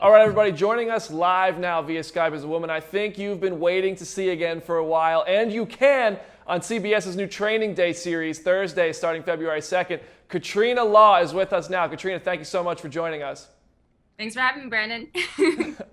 All right, everybody, joining us live now via Skype is a woman I think you've been waiting to see again for a while, and you can on CBS's new Training Day series, Thursday, starting February 2nd. Katrina Law is with us now. Katrina, thank you so much for joining us. Thanks for having me, Brandon.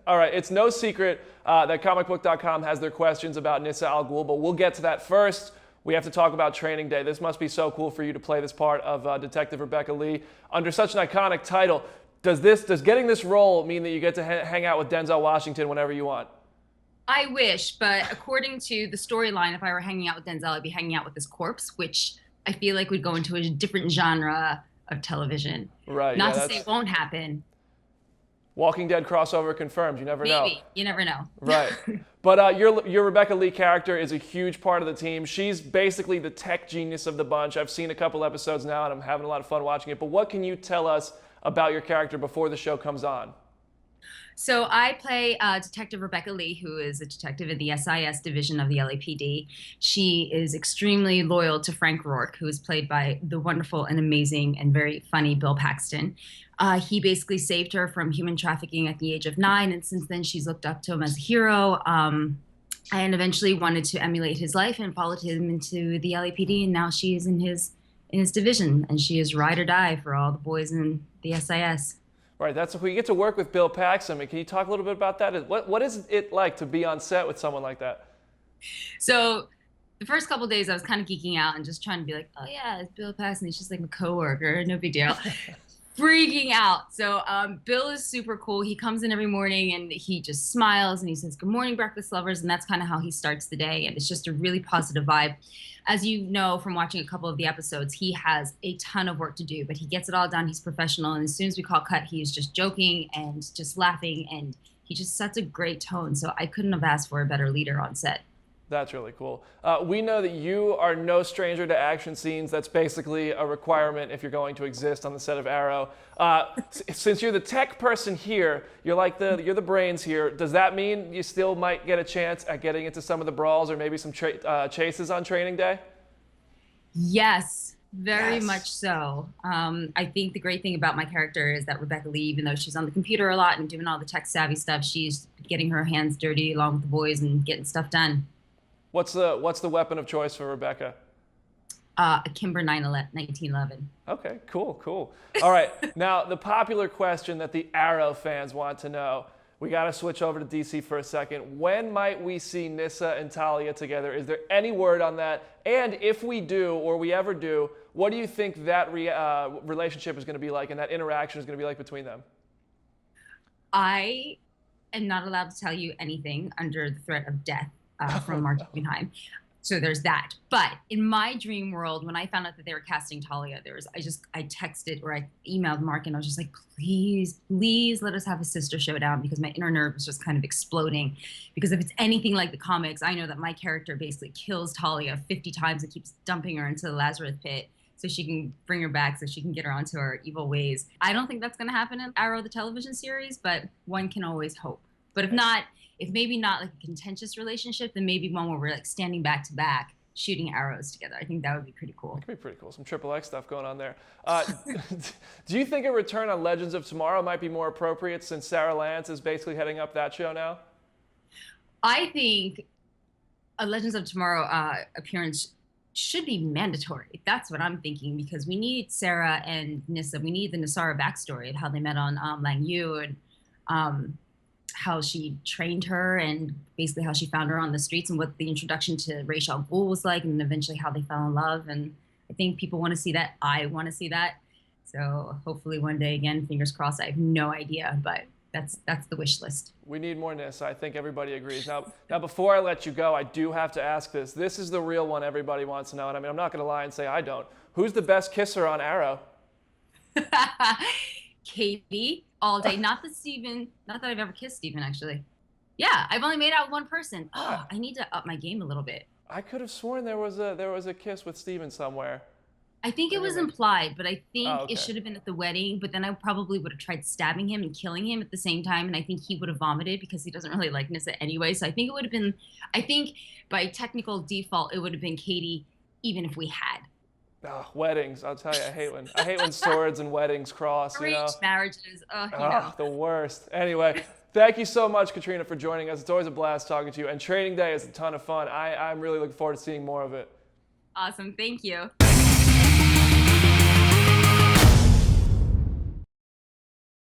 All right, it's no secret that Comicbook.com has their questions about Nyssa Al Ghul, but we'll get to that first. We have to talk about Training Day. This must be so cool for you to play this part of Detective Rebecca Lee under such an iconic title. Does getting this role mean that you get to hang out with Denzel Washington whenever you want? I wish, but according to the storyline, if I were hanging out with Denzel, I'd be hanging out with his corpse, which I feel like would go into a different genre of television. Right. Not to say it won't happen. Walking Dead crossover confirmed. You never know. Maybe. You never know. Right. But your Rebecca Lee character is a huge part of the team. She's basically the tech genius of the bunch. I've seen a couple episodes now, and I'm having a lot of fun watching it. But what can you tell us about your character before the show comes on? So I play Detective Rebecca Lee, who is a detective in the SIS division of the LAPD. She is extremely loyal to Frank Rourke, who is played by the wonderful and amazing and very funny Bill Paxton. He basically saved her from human trafficking at the age of 9, and since then she's looked up to him as a hero. And eventually wanted to emulate his life and followed him into the LAPD, and now she is in his division, and she is ride or die for all the boys in the SIS. Right, that's we get to work with Bill Paxton. Can you talk a little bit about that? What is it like to be on set with someone like that? So the first couple of days I was kind of geeking out and just trying to be like, oh yeah, it's Bill Paxton. He's just like a coworker, no big deal. Freaking out. So Bill is super cool. He comes in every morning and he just smiles and he says, "Good morning, breakfast lovers," and that's kind of how he starts the day. And it's just a really positive vibe. As you know from watching a couple of the episodes, he has a ton of work to do, but he gets it all done. He's professional, and as soon as we call cut, he is just joking and just laughing, and he just sets a great tone. So I couldn't have asked for a better leader on set. That's really cool. We know that you are no stranger to action scenes. That's basically a requirement if you're going to exist on the set of Arrow. Since you're the tech person here, you're the brains here. Does that mean you still might get a chance at getting into some of the brawls or maybe some chases on Training Day? Yes, very much so. I think the great thing about my character is that Rebecca Lee, even though she's on the computer a lot and doing all the tech savvy stuff, she's getting her hands dirty along with the boys and getting stuff done. What's the weapon of choice for Rebecca? A Kimber 1911. Okay, cool. All right, now the popular question that the Arrow fans want to know. We got to switch over to DC for a second. When might we see Nyssa and Talia together? Is there any word on that? And if we do, or we ever do, what do you think that relationship is going to be like and that interaction is going to be like between them? I am not allowed to tell you anything under the threat of death from Mark Guggenheim. So there's that. But in my dream world, when I found out that they were casting Talia, I texted or I emailed Mark and I was just like, please let us have a sister showdown, because my inner nerve was just kind of exploding. Because if it's anything like the comics, I know that my character basically kills Talia 50 times and keeps dumping her into the Lazarus pit so she can bring her back, so she can get her onto her evil ways. I don't think that's going to happen in Arrow, the television series, but one can always hope. But if maybe not like a contentious relationship, then maybe one where we're like standing back to back shooting arrows together. I think that would be pretty cool. That could be pretty cool. Some XXX stuff going on there. Do you think a return on Legends of Tomorrow might be more appropriate since Sarah Lance is basically heading up that show now? I think a Legends of Tomorrow appearance should be mandatory. That's what I'm thinking, because we need Sarah and Nyssa. We need the Nassara backstory of how they met on Lang Yu, and how she trained her, and basically how she found her on the streets, and what the introduction to Ra's al Ghul was like, and eventually how they fell in love. And I think people want to see that. I want to see that. So hopefully one day, again, fingers crossed. I have no idea, but that's the wish list. We need more Nyssa. I think everybody agrees. Now, before I let you go, I do have to ask this. This is the real one everybody wants to know, and I mean, I'm not going to lie and say I don't. Who's the best kisser on Arrow? Katie, all day. Not that I've ever kissed Steven, actually. Yeah, I've only made out with one person. Oh, I need to up my game a little bit. I could have sworn there was a kiss with Steven somewhere. I think it was implied, but I think it should have been at the wedding. But then I probably would have tried stabbing him and killing him at the same time, and I think he would have vomited because he doesn't really like Nyssa anyway. So I think it would have been, I think by technical default, it would have been Katie, even if we had. Oh, weddings. I'll tell you, I hate when swords and weddings cross. You know. Arranged marriages. Oh, the worst. Anyway, thank you so much, Katrina, for joining us. It's always a blast talking to you. And Trading Day is a ton of fun. I'm really looking forward to seeing more of it. Awesome. Thank you.